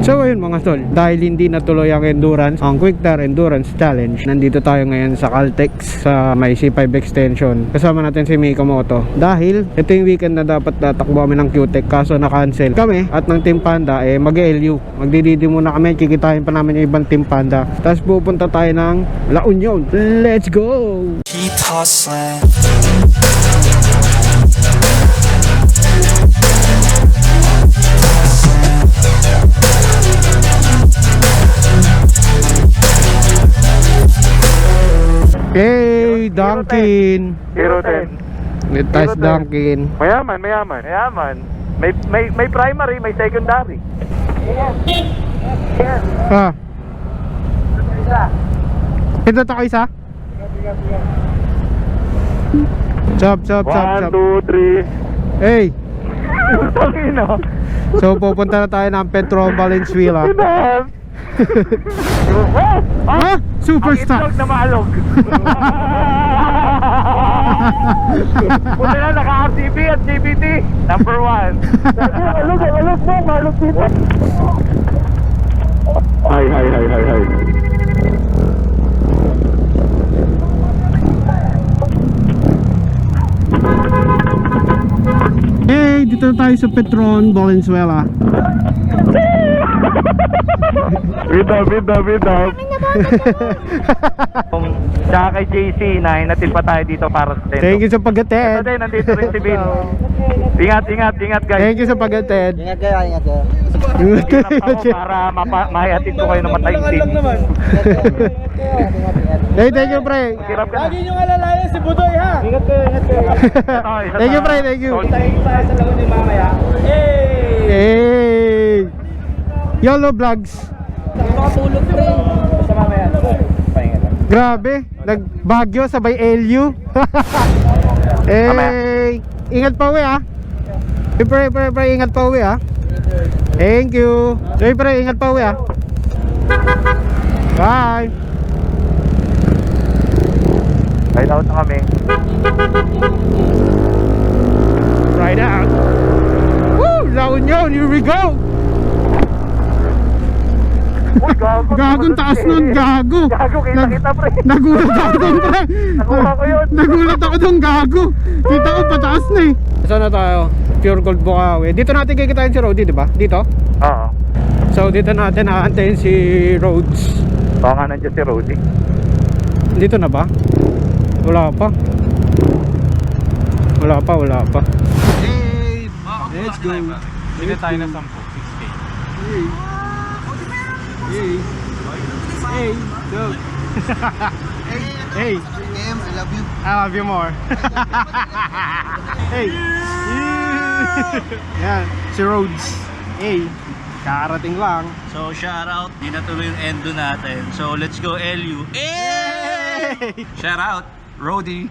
So ayun mga tol, dahil hindi natuloy ang endurance, ang Quick Tire Endurance Challenge, nandito tayo ngayon sa Caltex sa may C5 extension. Kasama natin si Miko Moto. Dahil ito yung weekend na dapat tatakbo kami ng QTech, kaso na-cancel kami at ng Team Panda mag-LU. Magdididi muna kami, kikitain pa namin yung ibang Team Panda. Tapos pupunta tayo ng La Union. Let's go! Keep hustling. Hey, Dunkin! Hero 10. Nice Dunkin. Mayaman. May primary, may secondary. Ah. Ito to isa? Chop. 1, 2, 3. Hey! Tangino. So pupunta na tayo ng Petro Valenzuela. Ah! Superstar! Ang itlog na maalog. Punta na naka-RCB at CBT. Number 1. Alog mo, maalog dito. Hi. Hey! Dito na tayo sa Petron Valenzuela. Bida. Tsaka kay JC na hinatid pa tayo dito para sa tent. Thank you sa Ito pag-attend. din, nandito rin si Vin. Ingat guys. Thank you sa pag-attend. Ingat kayo. Hirap ako para mahihatid ko kayo ng mataimtim. Hey, thank you pre. Hirap ka na. Lagi niyong alalayan si Budoy ha. Ingat kayo. Thank you pre, thank you. Tayo tayo sa lawan ni mamaya. Hey! YOLO Vlogs. Makatulog pre. Sa mamaya. Pahinga lang. Grabe, nagbagyo sabay LU. Hey! Ingat pa uwi ah. Pre, ingat pa uwi ah. Thank you. Pre, ingat pa uwi ah. Bye. Ride out na kami. Right out. Woo! La Union, here we go. Uy, gago. Gagong taas nun, gago. Gago, kita pre. Nagulat ako dun pre. Nakuha ko yun. Nagulat ako dun, gago. Kita ko pataas na eh. Saan na tayo? Pure Gold Bukawi. Dito natin kikitain si Rody, di ba? Dito? Oo. So dito natin aantayin si Rhodes. Baka nga nandiyan si Rody. Dito na ba? Wala pa. Hey, let's go. Bili tayo ng 10, 6K. Hey, go. Hey, I love you. I love you more. Hey. Yan, si Rhodes. Hey, kakarating lang. So shout out, di natuloy yung endo natin. So let's go LU. Hey! Shout out, Rody.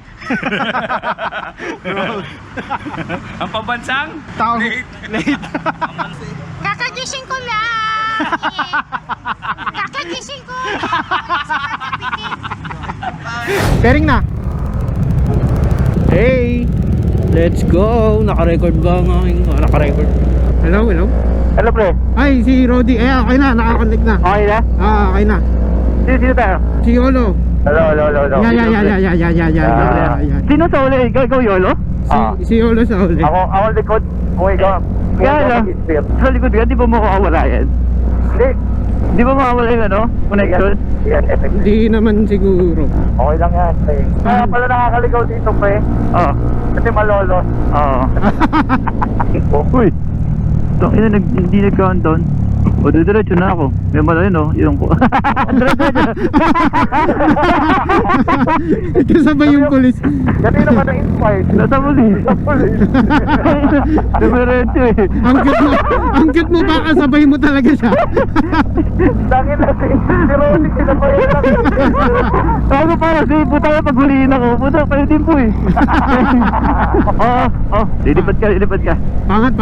Ang pambansang Tao. late. Kakagising ko lang! Kakagising ko! Pairing na. Hey, let's go. Naka-record ba ang aking naka-record? Hello. Hello pre. Ay, si Rody. Okay na, naka-connect na. Okay na? Okay na. Sino tayo? Si Yolo. Hello. Yeah. Sino sa uli? Ikaw Yolo? Si Yolo sa uli. Ako likod. Kung ikaw. Kaya lang. Sa likod ka, di ba makakawala yan? Hindi. Di ba makakawala yung connection? Hindi naman siguro. Okay lang yan, pre. Kaya pala nakakaligaw dito, pre. Oo. Kasi malolos. Oo. Uy. Tangina, hindi nag-countdown. O, diretso na ako. May mala yun, yung ko. Kasabay yung pulis. Kanina ba na-inspired? Nasa pulis. Diretso eh. Ang cute mo ba? Kasabay mo talaga siya. Dangin natin. Si Ronnie, sinabayan lang. Ako para si puta ka paghuliin ako. Puta, kayo din po eh. Lilipad ka. Pangat.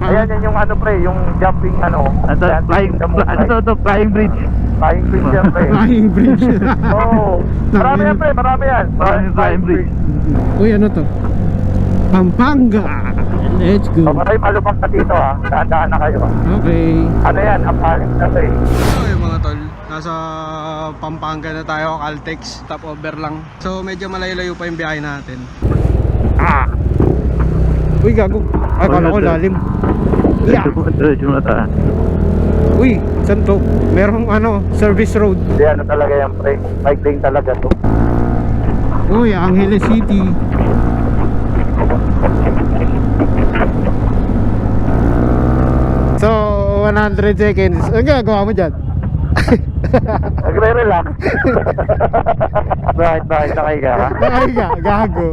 Ayan, yan yung pre, yung jumping Flying bridge. Flying bridge yan, pre. Flying bridge. Oo. Marami yan, pre. Marami yan. Flying bridge. Uy, ano to? Pampanga. Let's go. Maraming malubak na dito ha. Dahan-dahan na kayo. Okay. Ano yan? Ang paling na sa'yo. So yung mga tol, nasa Pampanga na tayo, Caltex, stopover lang. So medyo malayo-layo pa yung biyahe natin. Uy, gago. Ay, kala ko lalim. Yeah. Diretso na tayo. Uy, saan to? Merong service road. Hindi, ano talaga yan, pre. Bike lane talaga to. Uy, Angeles City. So, 100 seconds. Ano gagawa mo dyan? Nagre-relax. Bakit nakahiga ka? Nakahiga, gago.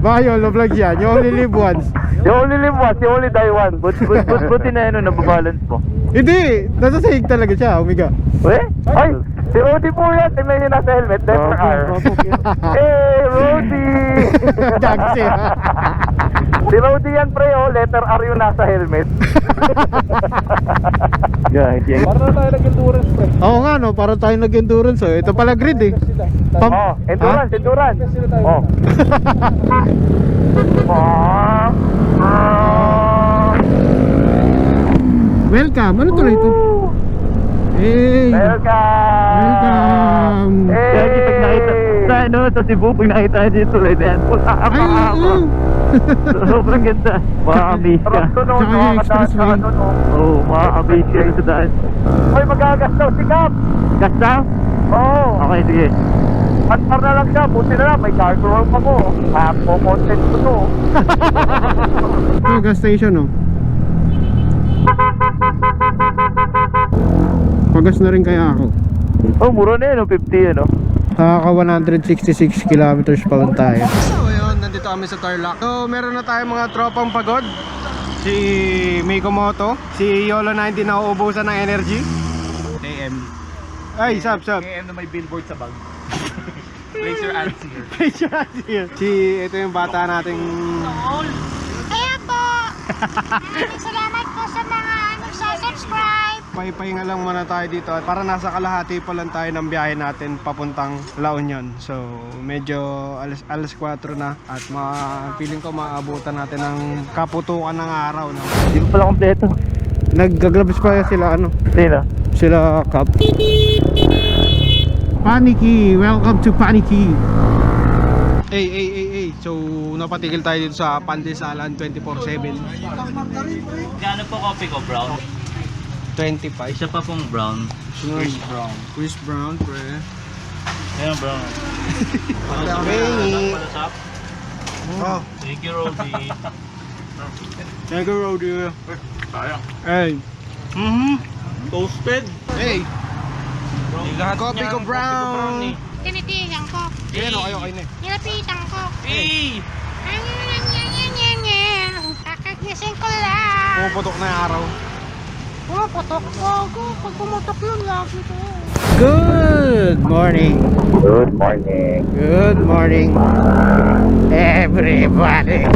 Baka YOLO vlog yan. You only live once. You only live once, you only die once. Buti na yun, nababalance mo. Hindi, nasa sahig talaga siya, umiga. Uy? Ay! Si Rodi po yan, tingnan nyo nasa helmet, letter R. Hey, Rodi! Gagsi. Si Rodi yan, pre, oh, letter R yung nasa helmet. Guys, yan. Para na tayo nag-endurance, pre. Oo nga no, para tayo nag-endurance oh. Ito pala grid eh. Oh, endurance, endurance. Sila tayo. Oh. Welcome, ano tuloy ito? Hey! Welcome! Welcome! Hey! Kaya pag nakita sa Cebu, pag nakita niya dito ulit, yan, Ay, oo! sobrang ganda. Makaka-amaze ka. Sarap to, no? Tsaka yung expressway. Oo, makaka-amaze ka sa daan. Hoy, magagas daw si Cap! Gas daw? Oo! Okay, sige. Antar na lang siya, buti na lang, may cargo room ako. Content ko to. Ito, gas station oh. Pagas na rin kaya ako. Oh, mura na yun, 50 ano? Nakaka 166 kilometers pa lang tayo. So ayun, nandito kami sa Tarlac. So meron na tayong mga tropang pagod. Si Miko Moto, si Yolo 90 na uubusan ng energy. AM. Ay, sab. AM na may billboard sa bag. Place your ads here. Si ito yung bata nating Kaya po, maraming salamat po sa mga subscribe. pahipahinga lang muna tayo dito at para nasa kalahati pa lang tayo ng biyahe natin papuntang La Union. So medyo alas 4 na at feeling ko maabutan natin ng kaputukan ng araw no? Hindi ko pala kompleto. Naggaglabs pa sila Sino? sila Cap. Paniki, welcome to Paniki. Hey. So napatigil tayo dito sa Pandesalan 24/7. Gaano po coffee ko, brown? 25. Isa pa pong brown. Chris Brown. Chris Brown, pre. Ayan, brown. Bengi. Palasap. Oh, Thank you, Rodi. thank you, Rodi. Sayang. Hey. Toasted. Hey. Lahat Coffee niyan, ko brown. eh. Tinitigan ko, Yan o, kayo na eh. nilapitan ko. Hey! Kakagising ko lang. Pumuputok na yung araw. Pumuputok ko. Pag pumutok nun, lagi ko. Good morning. Good morning. Good morning. Everybody.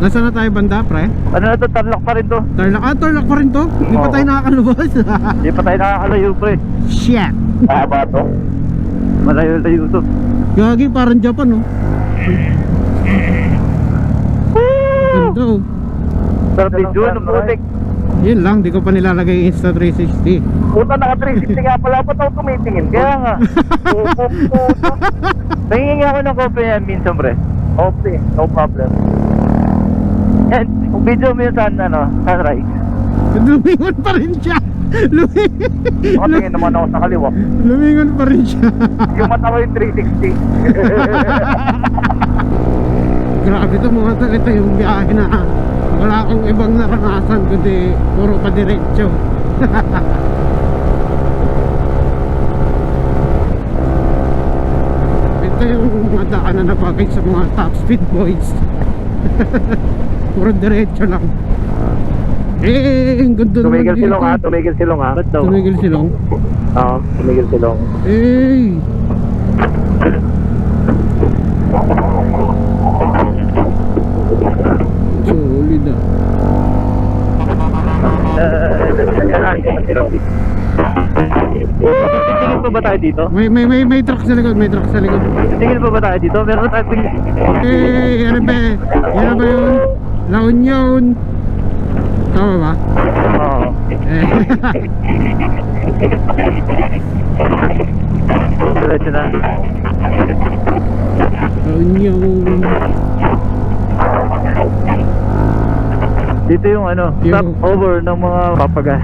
Nasaan na tayo banda, pre? Ano na to? Tarlac pa rin to. Tarlac pa rin to? Hindi pa Oo. tayo nakakalubos. Hindi pa tayo nakakalayo, pre. Shit. Tama to. Malayo-layo to. Gagi, parang Japan, oh. Ganda, oh. Pero video, ano putik? Yun lang, di ko pa nilalagay yung Insta360. Puta, naka 360 nga pala, ba't ako tumitingin? Kaya nga. Puto. Nangingi ako ng coffee yan minsan, pre. Okay, no problem. Yan, kung video mo yun sa sunrise. Lumingon pa rin siya. Nakatingin naman ako sa kaliwa. Lumingon pa rin siya. Yung mata ko yung 360. Grabe ito mga tol, ito yung biyahe na wala akong ibang naranasan kundi puro pa diretso. Ito yung mga daanan na bagay sa mga top speed boys. Puro diretso lang. Ang ganda naman Tumigil dito. silong ha, tumigil silong ha. Ba't daw? Tumigil silong. Oo, tumigil silong. Solid ah. Tingin pa ba tayo dito? May truck sa likod, may truck sa likod. Tingin pa ba tayo dito? Meron tayo tingin. Eh, ano ba? Yan ba yun? La Union. Tama ba? Oo. Eh. Diretso na. La Union. Dito yung ano, Yung- stop over ng mga papagas.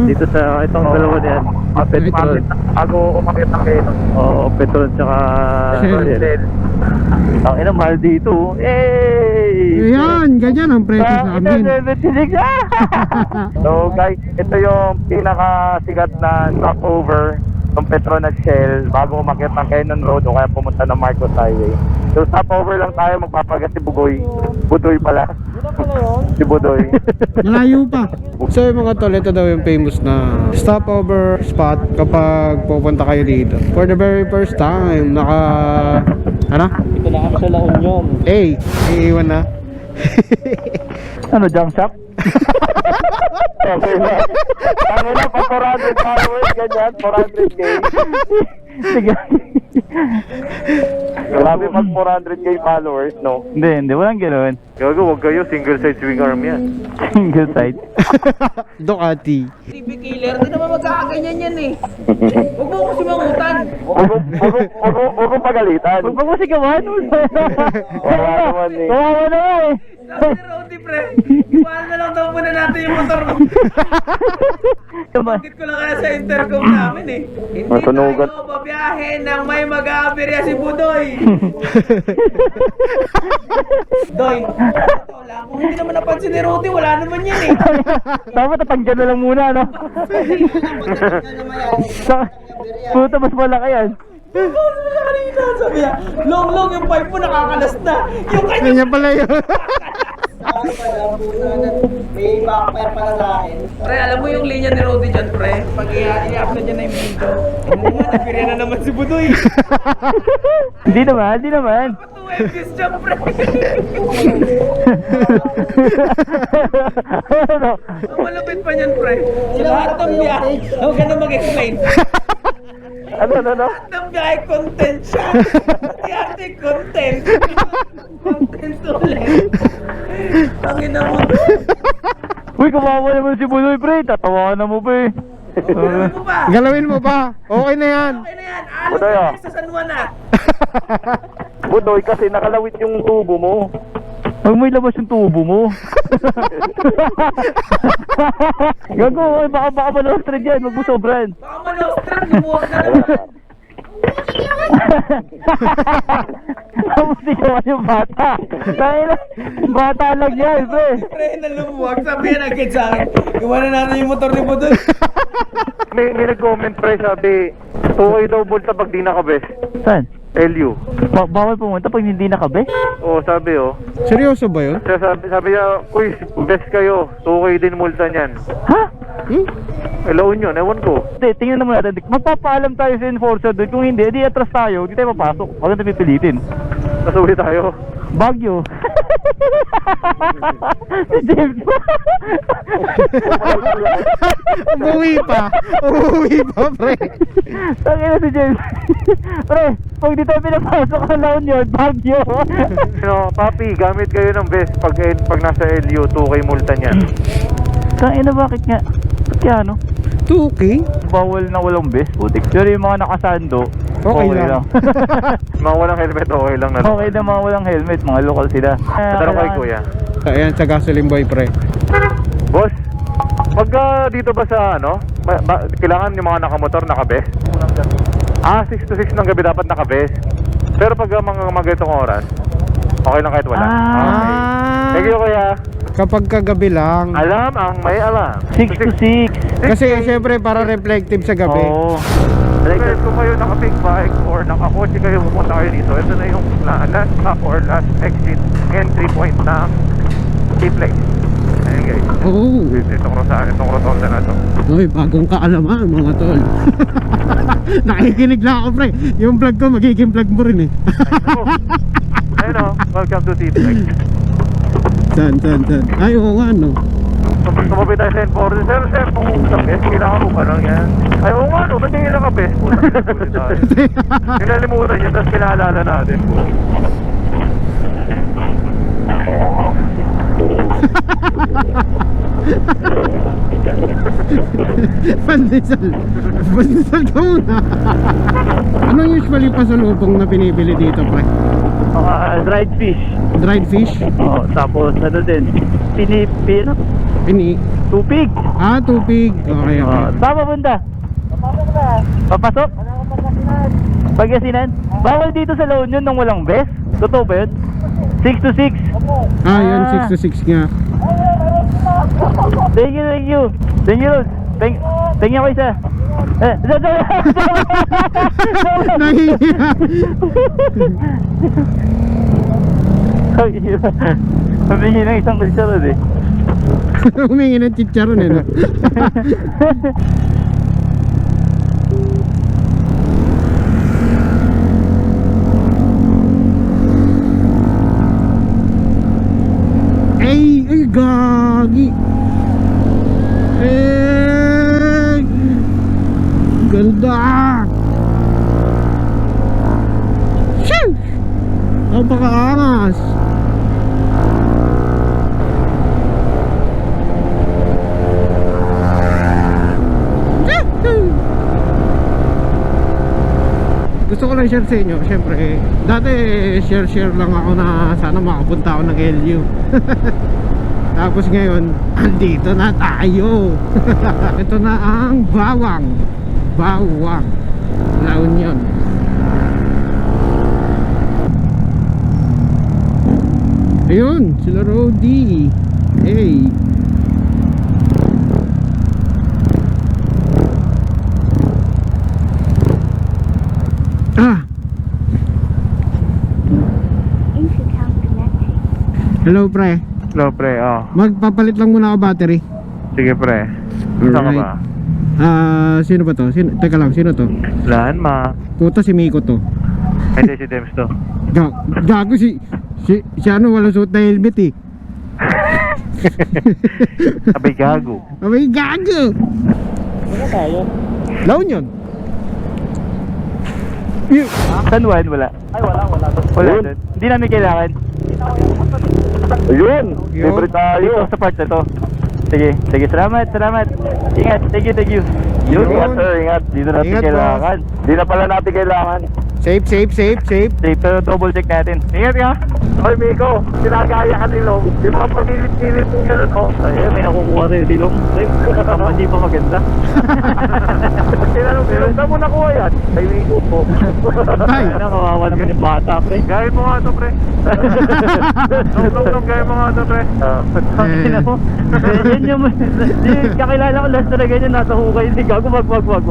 Dito sa itong dalawa niyan. Petrol. Bago umakit ng kayo. Oo, petrol tsaka Shell. Ang ina, mahal dito. Hey! Ayan, ganyan ang presyo sa amin. 76! So guys, ito yung pinakasigat na stopover ng Petronas Shell bago umakyat ng Cannon Road o kaya pumunta ng Marcos Highway. So stopover lang tayo, magpapagas si Bugoy. Budoy pala. Si Budoy. Malayo pa. So yung mga tol, ito daw yung famous na stopover spot kapag pupunta kayo dito. For the very first time, ano? Ito na kami sa La Union. Hey, iiwan na. Ano, jump shop? Okay na. Ano na, pa 400 followers, ganyan, 400k. Sige. Grabe mag 400k followers, no? Hindi, walang ganoon. Gago, wag kayo, single side swing arm yan. Single side. Ducati. TV killer, di naman magkakaganyan yan eh. Huwag mo kasi mangutan. Huwag kong pagalitan. Huwag mo sigawan. Wala naman eh. Kawawa na eh. Sabi ni Rodi, pre, iwan na lang daw muna natin yung motor mo. Bakit ko lang kaya sa intercom namin eh. Hindi Masunugan. tayo babiyahe nang may mag-aaberya si Budoy. Doy, ito lang. Kung hindi naman napansin ni Rodi, wala naman yan eh. Dapat natanggal na lang muna, no? Puta, mas malaki yan. Sabi niya, long yung pipe mo nakakalas na. Yung kanya Ganyan pala yun. may backfire pa na akin. Pre, alam mo yung linya ni Rodi dyan, pre? Pag i-upload niya na yung video, hindi nga, napirya na naman si Budoy. Hindi naman. Patuwag this dyan, pre. Ano? Ang malapit pa niyan, pre. Sa lahat ng biyahe, huwag ka na mag-explain. Ano? Lahat ng biyahe, content siya. Pati ate, content. Content ulit. Tangina mo. Uy, kawawa naman si Buloy, pre. Tatawanan mo, pre. Gawin mo ba? Galawin mo pa. Okay na yan. Okay na yan. Alam Budoy, ka oh. sa San Juan na. Budoy kasi nakalawit yung tubo mo. Huwag mo ilabas yung tubo mo. Gago, oy, baka malostred yan. Huwag mo sobran. Baka malostran, lumuwag na naman. Tapos ikaw yung bata. Dahil bata lang yan, pre. Pre, na lumuwag. Sabi yan agad sa akin. Iwanan natin yung motor ni Budoy. May nag-comment pre, sabi, okay daw bulta pag di nakabes. Saan? LU. Bawal pumunta pag hindi nakabe? Oo, sabi oh. Seryoso ba yun? Sabi niya, kuy, best kayo. Okay din multa niyan. Ha? Alaon yun, ewan ko. Hindi, tingnan naman natin. Magpapaalam tayo sa enforcer doon. Kung hindi, di atras tayo. Hindi tayo papasok. Huwag natin pipilitin. Nasuwi tayo. Bagyo. Si James. Umuwi pa, pre. Tangina si James. Pre, pag di tayo pinapasok ang La Union, Bagyo. No, papi, gamit kayo ng best pag nasa LU, 2K multa niyan. Tangina, bakit nga? Ba't kaya ano? 2K? Bawal na walang best, putik. Pero yung mga nakasando, Okay lang. Mga walang helmet, okay lang na. Okay na mga walang helmet, mga lokal sila. Patanong kay kuya. Ayan, sa gasoline boy, pre. Boss, pag dito ba sa ano, kailangan yung mga nakamotor nakabest? 6 to 6 ng gabi dapat nakabest. Pero pag mga ganitong oras, okay lang kahit wala. Okay. Thank you kuya. Kapag kagabi lang. Alam ang may alam. 6 to 6. Kasi syempre para reflective sa gabi. Oo. Guys, kung kayo naka-big bike or naka-kotse kayo pupunta kayo dito, ito na yung last stop or last exit entry point ng T-Flex. Ayun guys. Oo. Itong rotonda na to. Uy, bagong kaalaman mga tol. Nakikinig lang ako, pre. Yung vlog ko, magiging vlog mo rin eh. Ayun o, welcome to T-Flex. Saan? Ay, oo nga, no. Tumabi tayo sa enforcer. Sir, kung best, kailangan mo ba lang yan? Ay, oo nga, no, ba't hindi ka best? Kinalimutan niya, tapos kinaalala natin. Pandesal. Pandesal ka muna. Anong usually pasalubong na pinibili dito, pre? Dried fish. Dried fish? Oo, tapos ano din, pinipino, Pini. tupig. Ah, tupig. Okay, okay. Tama bunda. Papasok? Pagkasinan? Bawal dito sa La Union nang walang best? Totoo ba yun? 6 to 6. Ah, yun, 6 to 6 nga. Thank you, thank you. Thank you, Rod. Thank you ko isa. Nahihiya. Humingi ng isang kutsara eh. Humingi ng chicharon eh, no? Ay, gagi. Eh, ganda. Shoo! Napakaangas. Gusto ko lang share sa inyo. Siyempre, dati share lang ako na sana makapunta ako ng LU. Tapos ngayon, andito na tayo. Ito na ang Bawang La Union. Ayun, sila Rody. Hey. Ah, Intercom connecting. hello pre. Hello, pre, Magpapalit lang muna ako battery. Sige, pre. Saan ka ba? Sino ba to? Teka lang, sino to? Lahan, ma. Puta si Miko to. Hindi, si Dems to. Gago si ano, walang suot na helmet eh. Abay, gago. Abay, gago! Ano tayo? La Union. San Juan, wala. Ay, wala. Wala doon. Hindi namin kailangan. Ayun, libre tayo. Dito sa part na to. Sige, salamat. Ingat, thank you. Ingat, sir, ingat. Dito natin Ingat, kailangan. Di na pala natin kailangan. Safe. Safe, pero double check natin. Ingat ka. Hoy, Miko, sinagaya ka nilo. Di ba pagpilit-pilit mo gano'n, oh? Ay, may nakukuha rin yung dilong. Hindi pa maganda. Tinanong, saan mo nakuha yan? Ay, Miko po. Ay, Ano, kawawa naman yung bata, pre. Gaya mo nga ito, pre. Nung gaya mo nga ito, pre. Ina mo. Yan yung kakilala ko last talaga yun, nasa hukay. Hindi, gago, wag.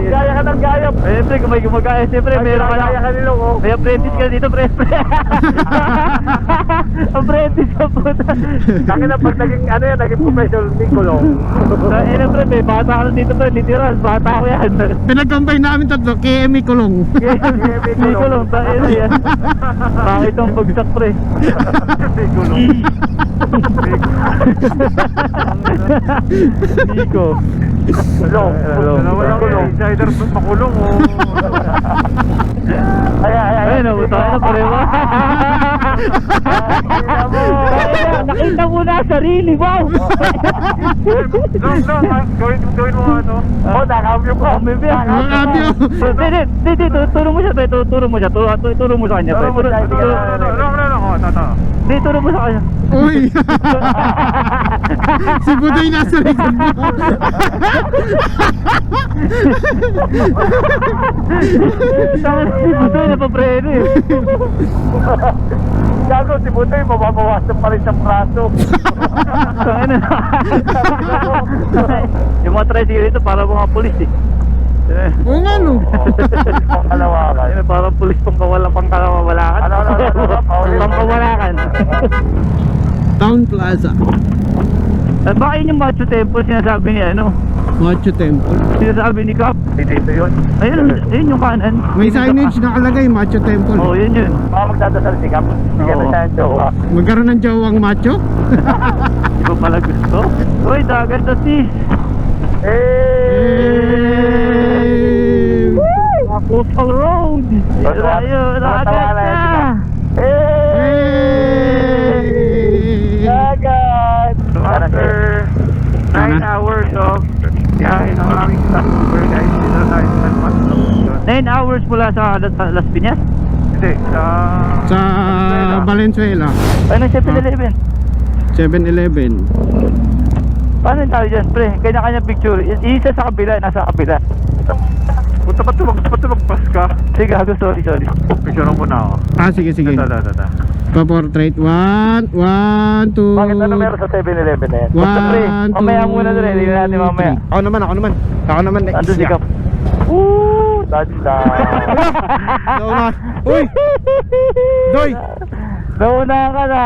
Gaya ka ng gaya. Eh, pre, kung may gumagaya, siyempre, meron ka Gaya ka nilo, oh. may apprentice ka dito, pre. Apprentice ka po. Kaki na pag naging professional, Miko lang. Ina, pre, may bata ka na dito, pre. Literal, bata ko yan. pinagkambay namin tatlo, KME Kulong. Hindi ko lang, tayo na yan. Bakit ang bagsak, pre? Miko lang. Nico. Hello. Walang insider makulong, oh. Ay, nabuta na pareho. Nakita mo na sarili, wow! Gawin mo nga ito. Oh, nakabyo ko. Nakabyo. Hindi, turo mo siya, pre. Turo mo siya. Turo mo sa kanya, pre. Hindi, turo mo sa kanya. Uy. Si Budoy nasa likod mo. Si Budoy napapreno eh. Gago, si Butoy, mababawasan pa rin sa praso. Yung mga tricycle dito para mga pulis eh. Oo nga no. Pangkalawakan. Parang pulis pangkawalakan. Ano? Pangkawalakan. Town Plaza. At baka yun yung Macho Temple sinasabi ni ano? Macho Temple. Sinasabi ni Cap. Dito yun. Ayun yung kanan. May signage nakalagay, Macho Temple. Oo, yun yun. Baka magdadasal si Cap. Hindi Oo. na siya ang jowa. Magkaroon ng jawang macho? Hindi ko pala gusto. Uy, dagat na sis. Hey! Coastal Road. Dito tayo, dagat na. Dagat! After 9 hours of biyahe ng aming stopover guys, dito tayo sa Pasok. 9 hours mula sa Las Piñas? Hindi, Sa Valenzuela. Ano 7-Eleven? 7-Eleven. Paano yung tayo dyan, pre? Kanya-kanya picture. Isa sa kabila, nasa kabila. Punta pa tumagpas ka. Sige, sorry. Picture mo na ako. Ah, sige. Tata. Pa-portrait. 1, 2. Bakit ano meron sa 7-Eleven na yan? Basta pre, 1, 2, mamaya muna doon. Hindi natin mamaya. Ako naman. Next. Ando si Cap. Touchdown! Nauna. Uy! Doy! Nauna ka na.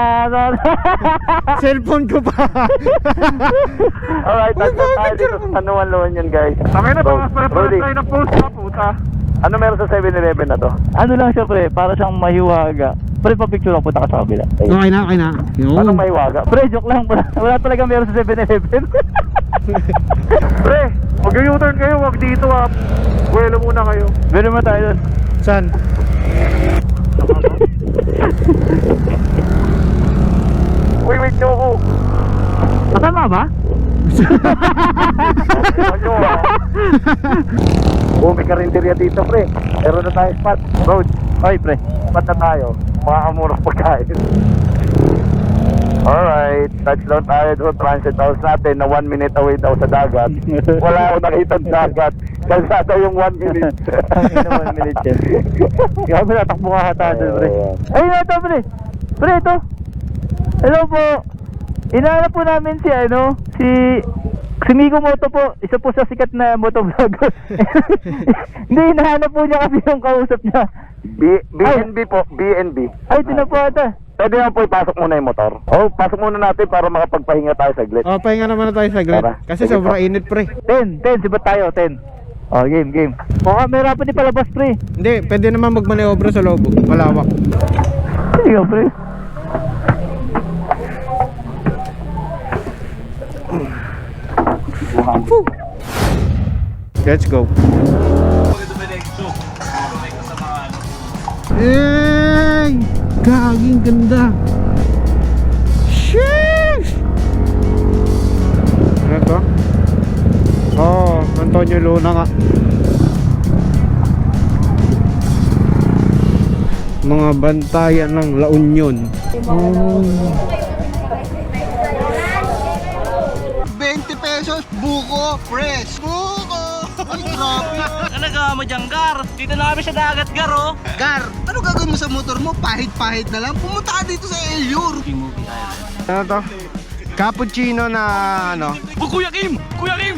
Cellphone ko pa. Alright, touchdown tayo dito sa San Juan La Union, guys. Tangin na, Go. Rudy, ng post na puta. ano meron sa 7-Eleven na to? Ano lang siya pre, para siyang mahiwaga. Pre, pa-picture ako, punta ka sa kabila. Okay na. Yun. Anong may waga? Pre, joke lang. Wala talaga meron sa 7-Eleven. Pre, mag-U-turn kayo, wag dito ah. Buwelo muna kayo. Meron mo tayo doon. Saan? Uy, wait nyo ako. Kasama ba? May karinderya dito, pre. Meron na tayo spot. Road. Oy, pre. Spot na tayo. Makakamurang pagkain. Alright, touchdown tayo doon. Transit house natin na 1 minute away daw sa dagat. Wala akong nakitang dagat. Kalsada yung 1 minute. 1 minute yan. Grabe, natakbo ka hata doon, pre. Ay, ito, pre. Pre, ito. Hello po. Inahanap po namin si Migo Moto po. Isa po sa sikat na motovlogger. Hindi, hinahanap po niya kasi yung kausap niya. BNB po, BNB. Ay, ito na po ata. Pwede naman po ipasok muna yung motor. Pasok muna natin para makapagpahinga tayo saglit. Pahinga naman na tayo saglit. Tara. Kasi Sige sobrang po. init, pre. 10, sibat tayo, 10. Oh, game. O, camera pa di palabas, pre. Hindi, pwede naman magmaneobra sa loob. Malawak. Sige, pre. Let's go. Hey! Gaging ganda. Sheesh! Ano to? Oh, Antonio Luna nga. Mga bantayan ng La Union. Oh. 20 pesos, buko, fresh. Buko! Ay, grabe. Talaga mo dyan, Gar. Dito na kami sa dagat, Gar, oh. Gar, ano gagawin mo sa motor mo? Pahit-pahit na lang. Pumunta ka dito sa Elior. Ano to? Cappuccino na ano? Oh, Kuya Kim! Kuya Kim!